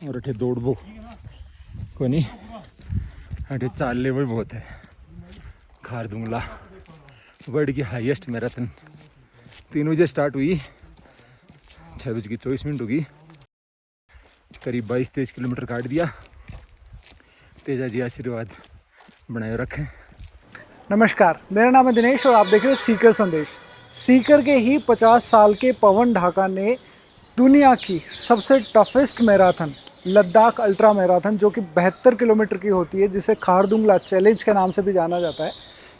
और अठे दौड़बो को नहीं, अठे चाल लेवल बहुत है। खारदुंगला वर्ल्ड की हाईएस्ट मैराथन 3 बजे स्टार्ट हुई, 6:24 होगी, करीब 22-23 किलोमीटर काट दिया। तेजा जी आशीर्वाद बनाए रखें। नमस्कार, मेरा नाम है दिनेश और आप देख रहे हैं सीकर संदेश। सीकर के ही 50 साल के पवन ढाका ने दुनिया की सबसे toughest marathon Ladakh ultra marathon, जो कि 72 किलोमीटर की होती है, जिसे खारदुंगला चैलेंज के नाम से भी जाना जाता है,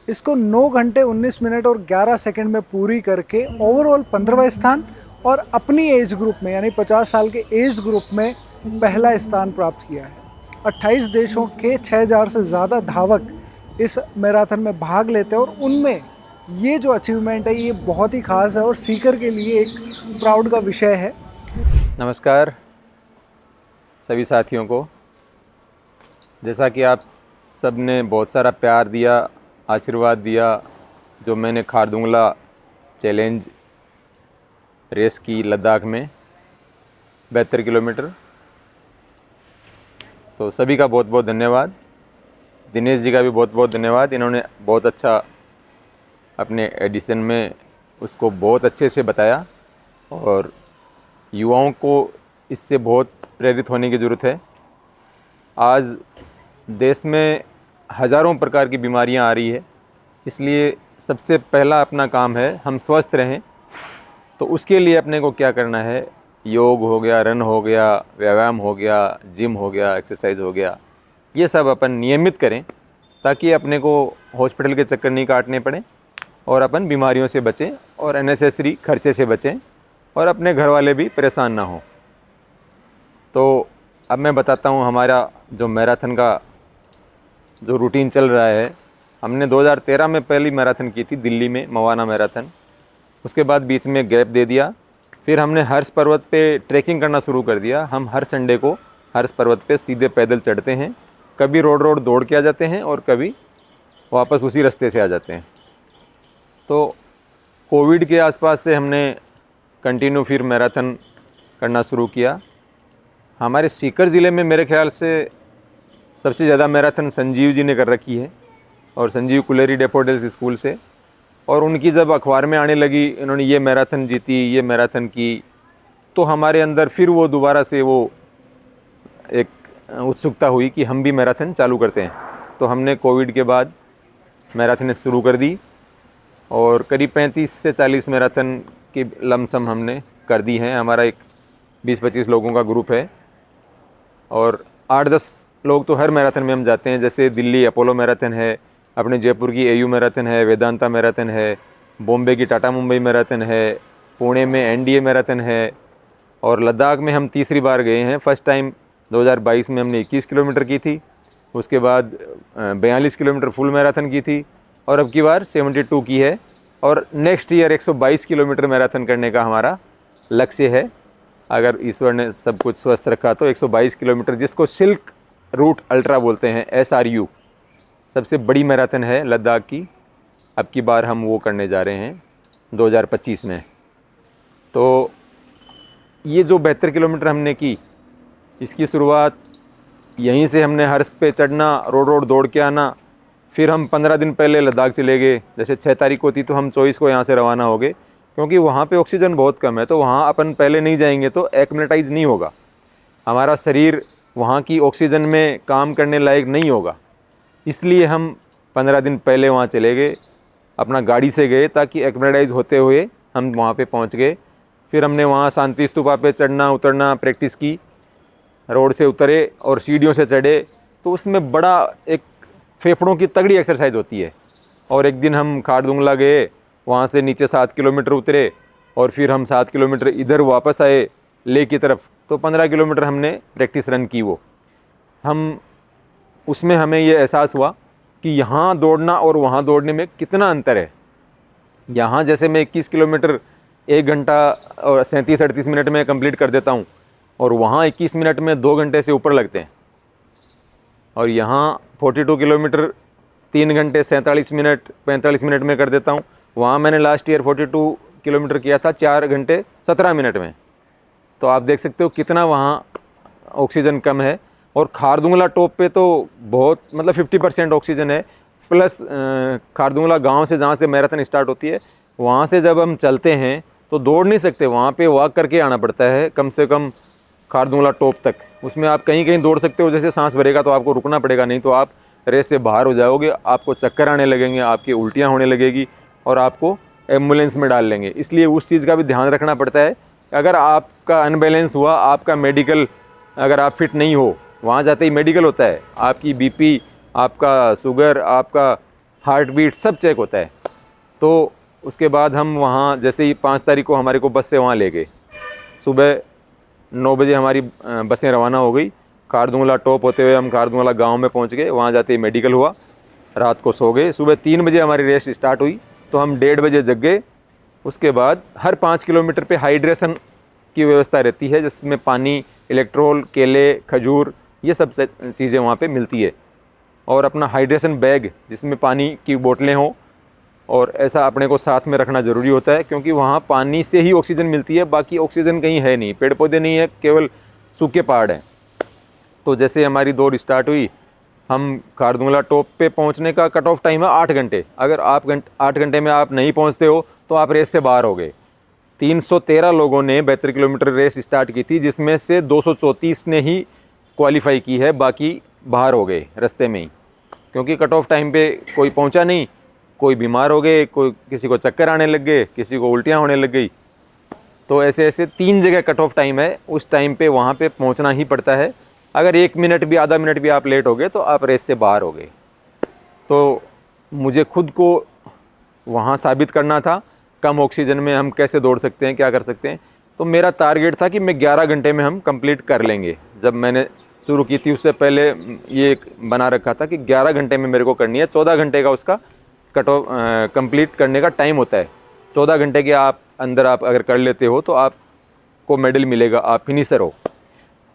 इसको 9 घंटे 19 मिनट और 11 सेकंड में पूरी करके ओवरऑल 15वां स्थान और अपनी एज ग्रुप में यानी 50 साल के एज ग्रुप में पहला स्थान प्राप्त किया है। 28 देशों के 6000 से ज़्यादा धावक इस मैराथन में भाग लेते हैं और उनमें ये जो अचीवमेंट है ये बहुत ही ख़ास है और सीकर के लिए एक प्राउड का विषय है। नमस्कार सभी साथियों को। जैसा कि आप सब ने बहुत सारा प्यार दिया, आशीर्वाद दिया, जो मैंने खारदुंगला चैलेंज रेस की लद्दाख में 72 किलोमीटर, तो सभी का बहुत बहुत धन्यवाद। दिनेश जी का भी बहुत बहुत धन्यवाद। इन्होंने बहुत अच्छा अपने एडिशन में उसको बहुत अच्छे से बताया और युवाओं को इससे बहुत प्रेरित होने की ज़रूरत है। आज देश में हज़ारों प्रकार की बीमारियां आ रही है, इसलिए सबसे पहला अपना काम है हम स्वस्थ रहें। तो उसके लिए अपने को क्या करना है, योग हो गया, रन हो गया, व्यायाम हो गया, जिम हो गया, एक्सरसाइज हो गया, ये सब अपन नियमित करें ताकि अपने को हॉस्पिटल के चक्कर नहीं काटने पड़े और अपन बीमारियों से बचें और अननेसेसरी खर्चे से बचें और अपने घर वाले भी परेशान ना हो। तो अब मैं बताता हूँ हमारा जो मैराथन का जो रूटीन चल रहा है। हमने 2013 में पहली मैराथन की थी दिल्ली में, मवाना मैराथन। उसके बाद बीच में गैप दे दिया। फिर हमने हर्ष पर्वत पे ट्रैकिंग करना शुरू कर दिया। हम हर संडे को हर्ष पर्वत पे सीधे पैदल चढ़ते हैं, कभी रोड दौड़ के आ जाते हैं और कभी वापस उसी रास्ते से आ जाते हैं। तो कोविड के आसपास से हमने कंटिन्यू फिर मैराथन करना शुरू किया। हमारे सीकर ज़िले में मेरे ख्याल से सबसे ज़्यादा मैराथन संजीव जी ने कर रखी है और संजीव कुलेरी डेफोडिल्स स्कूल से। और उनकी जब अखबार में आने लगी, इन्होंने ये मैराथन जीती, ये मैराथन की, तो हमारे अंदर फिर वो दोबारा से वो एक उत्सुकता हुई कि हम भी मैराथन चालू करते हैं। तो हमने कोविड के बाद मैराथन शुरू कर दी और करीब 35 से 40 मैराथन की लमसम हमने कर दी हैं। हमारा एक 20-25 लोगों का ग्रुप है और 8-10 लोग तो हर मैराथन में हम जाते हैं। जैसे दिल्ली अपोलो मैराथन है, अपने जयपुर की एयू मैराथन है, वेदांता मैराथन है, बॉम्बे की टाटा मुंबई मैराथन है, पुणे में एनडीए मैराथन है और लद्दाख में हम तीसरी बार गए हैं। फर्स्ट टाइम 2022 में हमने 21 किलोमीटर की थी, उसके बाद 42 किलोमीटर फुल मैराथन की थी और अब की बार 72 की है और नेक्स्ट ईयर 122 किलोमीटर मैराथन करने का हमारा लक्ष्य है। अगर ईश्वर ने सब कुछ स्वस्थ रखा तो 122 किलोमीटर, जिसको सिल्क रूट अल्ट्रा बोलते हैं, SRU, सबसे बड़ी मैराथन है लद्दाख की। अब की बार हम वो करने जा रहे हैं 2025 में। तो ये जो 72 किलोमीटर हमने की, इसकी शुरुआत यहीं से हमने हर्ष पे चढ़ना, रोड दौड़ के आना। फिर हम 15 दिन पहले लद्दाख चले गए। जैसे 6 तारीख को थी तो हम 24 को यहाँ से रवाना हो गए, क्योंकि वहाँ पे ऑक्सीजन बहुत कम है। तो वहाँ अपन पहले नहीं जाएंगे तो एक्लिमेटाइज नहीं होगा, हमारा शरीर वहाँ की ऑक्सीजन में काम करने लायक नहीं होगा। इसलिए हम 15 दिन पहले वहाँ चले गए, अपना गाड़ी से गए ताकि एक्लिमेटाइज होते हुए हम वहाँ पे पहुँच गए। फिर हमने वहाँ शांति स्तूपा पे चढ़ना उतरना प्रैक्टिस की, रोड से उतरे और सीढ़ियों से चढ़े। तो उसमें बड़ा एक फेफड़ों की तगड़ी एक्सरसाइज होती है। और एक दिन हम खारदुंगला गए, वहाँ से नीचे 7 किलोमीटर उतरे और फिर हम 7 किलोमीटर इधर वापस आए लेह की तरफ। तो 15 किलोमीटर हमने प्रैक्टिस रन की। वो हम उसमें हमें ये एहसास हुआ कि यहाँ दौड़ना और वहाँ दौड़ने में कितना अंतर है। यहाँ जैसे मैं 21 किलोमीटर 1 घंटा और 37-38 मिनट में कंप्लीट कर देता हूँ और वहाँ 21 मिनट में 2 घंटे से ऊपर लगते हैं। और यहाँ 42 किलोमीटर 3 घंटे 47 मिनट 45 मिनट में कर देता हूँ। वहाँ मैंने लास्ट ईयर 42 किलोमीटर किया था 4 घंटे 17 मिनट में। तो आप देख सकते हो कितना वहाँ ऑक्सीजन कम है, और खारदुंगला टॉप पे तो बहुत मतलब 50% ऑक्सीजन है। प्लस खारदुंगला गांव से जहाँ से मैराथन स्टार्ट होती है वहाँ से जब हम चलते हैं तो दौड़ नहीं सकते, वहाँ पे वॉक करके आना पड़ता है कम से कम खारदुंगला टॉप तक। उसमें आप कहीं कहीं दौड़ सकते हो, जैसे सांस भरेगा तो आपको रुकना पड़ेगा, नहीं तो आप रेस से बाहर हो जाओगे, आपको चक्कर आने लगेंगे, आपकी उल्टियाँ होने लगेगी और आपको एम्बुलेंस में डाल लेंगे। इसलिए उस चीज़ का भी ध्यान रखना पड़ता है। अगर आपका अनबैलेंस हुआ, आपका मेडिकल, अगर आप फिट नहीं हो, वहाँ जाते ही मेडिकल होता है, आपकी बीपी, आपका शुगर, आपका हार्ट बीट सब चेक होता है। तो उसके बाद हम वहाँ जैसे ही 5 तारीख को हमारे को बस से वहाँ ले गए, सुबह 9 बजे हमारी बसें रवाना हो गई। खारदुंगला टॉप होते हुए हम खारदुंगला गांव में पहुँच गए, वहाँ जाते ही मेडिकल हुआ, रात को सो गए। सुबह 3 बजे हमारी रेस स्टार्ट हुई तो हम 1:30 बजे जग गए। उसके बाद हर 5 किलोमीटर पे हाइड्रेशन की व्यवस्था रहती है, जिसमें पानी, इलेक्ट्रोल, केले, खजूर, ये सब चीज़ें वहाँ पे मिलती है। और अपना हाइड्रेशन बैग जिसमें पानी की बोतलें हों, और ऐसा अपने को साथ में रखना ज़रूरी होता है, क्योंकि वहाँ पानी से ही ऑक्सीजन मिलती है, बाकी ऑक्सीजन कहीं है नहीं, पेड़ पौधे नहीं है, केवल सूखे पहाड़ हैं। तो जैसे हमारी दौड़ स्टार्ट हुई, हम खारदुंगला टॉप पे पहुँचने का कट ऑफ टाइम है 8 घंटे। अगर आप 8 घंटे में आप नहीं पहुँचते हो तो आप रेस से बाहर हो गए। 313 लोगों ने 72 किलोमीटर रेस स्टार्ट की थी, जिसमें से 234 ने ही क्वालिफाई की है, बाकी बाहर हो गए रास्ते में ही, क्योंकि कट ऑफ टाइम पे कोई पहुंचा नहीं, कोई बीमार हो गए, कोई किसी को चक्कर आने लग गए, किसी को उल्टियां होने लग गई। तो ऐसे ऐसे 3 जगह कट ऑफ टाइम है, उस टाइम पे वहाँ पे पहुँचना ही पड़ता है। अगर 1 मिनट भी, आधा मिनट भी आप लेट हो गए तो आप रेस से बाहर हो गए। तो मुझे खुद को वहाँ साबित करना था कम ऑक्सीजन में हम कैसे दौड़ सकते हैं, क्या कर सकते हैं। तो मेरा टारगेट था कि मैं 11 घंटे में हम कंप्लीट कर लेंगे। जब मैंने शुरू की थी उससे पहले ये बना रखा था कि 11 घंटे में मेरे को करनी है। 14 घंटे का उसका कट ऑफ कंप्लीट करने का टाइम होता है। 14 घंटे के आप अंदर आप अगर कर लेते हो तो आपको मेडल मिलेगा, आप फिनिशर हो।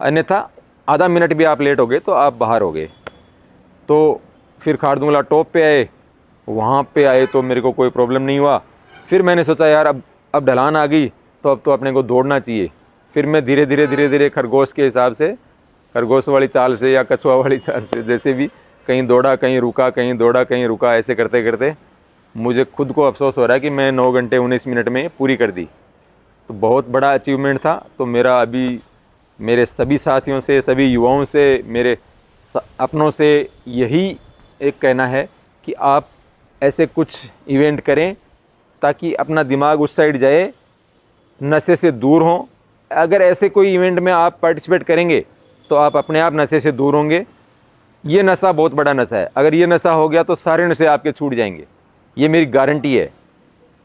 अन्यथा आधा मिनट भी आप लेट हो गए तो आप बाहर हो गए। तो फिर खारदुंगला टॉप पे आए, वहाँ पे आए तो मेरे को कोई प्रॉब्लम नहीं हुआ। फिर मैंने सोचा यार अब ढलान आ गई तो अब तो अपने को दौड़ना चाहिए। फिर मैं धीरे धीरे खरगोश के हिसाब से, खरगोश वाली चाल से या कछुआ वाली चाल से, जैसे भी कहीं दौड़ा, कहीं रुका, कहीं दौड़ा, कहीं रुका, ऐसे करते करते मुझे खुद को अफसोस हो रहा है कि मैं 9 घंटे 19 मिनट में पूरी कर दी। तो बहुत बड़ा अचीवमेंट था। तो मेरा अभी मेरे सभी साथियों से, सभी युवाओं से, मेरे अपनों से यही एक कहना है कि आप ऐसे कुछ इवेंट करें ताकि अपना दिमाग उस साइड जाए, नशे से दूर हों। अगर ऐसे कोई इवेंट में आप पार्टिसिपेट करेंगे तो आप अपने आप नशे से दूर होंगे। ये नशा बहुत बड़ा नशा है, अगर ये नशा हो गया तो सारे नशे आपके छूट जाएंगे, ये मेरी गारंटी है।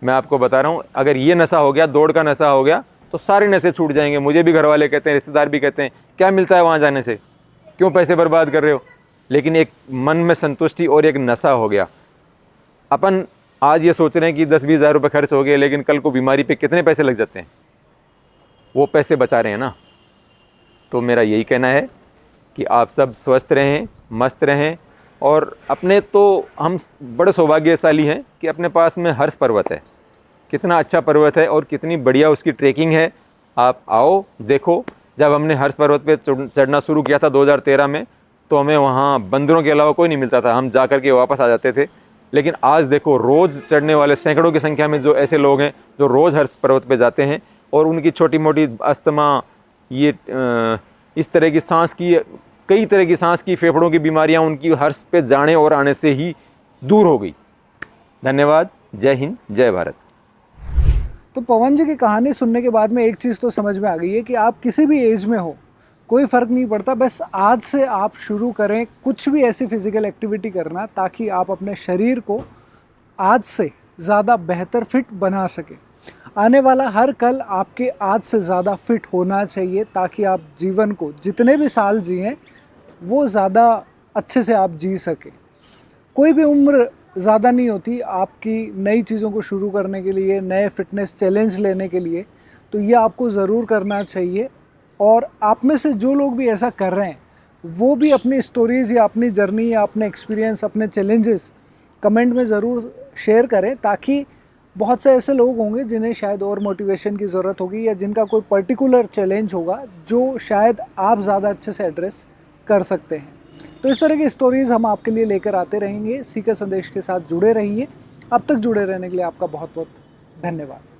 मैं आपको बता रहा हूँ, अगर ये नशा हो गया, दौड़ का नशा हो गया, तो सारे नशे छूट जाएंगे। मुझे भी घर वाले कहते हैं, रिश्तेदार भी कहते हैं, क्या मिलता है वहाँ जाने से, क्यों पैसे बर्बाद कर रहे हो। लेकिन एक मन में संतुष्टि और एक नशा हो गया। अपन आज ये सोच रहे हैं कि 10-20 हज़ार रुपये खर्च हो गए, लेकिन कल को बीमारी पे कितने पैसे लग जाते हैं, वो पैसे बचा रहे हैं ना। तो मेरा यही कहना है कि आप सब स्वस्थ रहें, मस्त रहें। और अपने तो हम बड़े सौभाग्यशाली हैं कि अपने पास में हर्ष पर्वत है। कितना अच्छा पर्वत है और कितनी बढ़िया उसकी ट्रैकिंग है। आप आओ देखो। जब हमने हर्ष पर्वत पे चढ़ना शुरू किया था 2013 में, तो हमें वहाँ बंदरों के अलावा कोई नहीं मिलता था, हम जा कर के वापस आ जाते थे। लेकिन आज देखो, रोज़ चढ़ने वाले सैकड़ों की संख्या में जो ऐसे लोग हैं जो रोज़ हर्ष पर्वत पे जाते हैं, और उनकी छोटी मोटी अस्थमा, ये इस तरह की सांस की, कई तरह की सांस की, फेफड़ों की बीमारियां उनकी हर्ष पे जाने और आने से ही दूर हो गई। धन्यवाद। जय हिंद, जय भारत। तो पवन जी की कहानी सुनने के बाद में एक चीज़ तो समझ में आ गई है कि आप किसी भी एज में हो, कोई फ़र्क नहीं पड़ता, बस आज से आप शुरू करें कुछ भी ऐसी फिज़िकल एक्टिविटी करना ताकि आप अपने शरीर को आज से ज़्यादा बेहतर फिट बना सकें। आने वाला हर कल आपके आज से ज़्यादा फिट होना चाहिए ताकि आप जीवन को जितने भी साल जिएं वो ज़्यादा अच्छे से आप जी सकें। कोई भी उम्र ज़्यादा नहीं होती आपकी नई चीज़ों को शुरू करने के लिए, नए फिटनेस चैलेंज लेने के लिए। तो ये आपको ज़रूर करना चाहिए। और आप में से जो लोग भी ऐसा कर रहे हैं वो भी अपनी स्टोरीज़ या अपनी जर्नी या अपने एक्सपीरियंस, अपने चैलेंजेस कमेंट में ज़रूर शेयर करें ताकि बहुत से ऐसे लोग होंगे जिन्हें शायद और मोटिवेशन की ज़रूरत होगी या जिनका कोई पर्टिकुलर चैलेंज होगा जो शायद आप ज़्यादा अच्छे से एड्रेस कर सकते हैं। तो इस तरह की स्टोरीज़ हम आपके लिए लेकर आते रहेंगे। सीकर संदेश के साथ जुड़े रहिए। अब तक जुड़े रहने के लिए आपका बहुत बहुत धन्यवाद।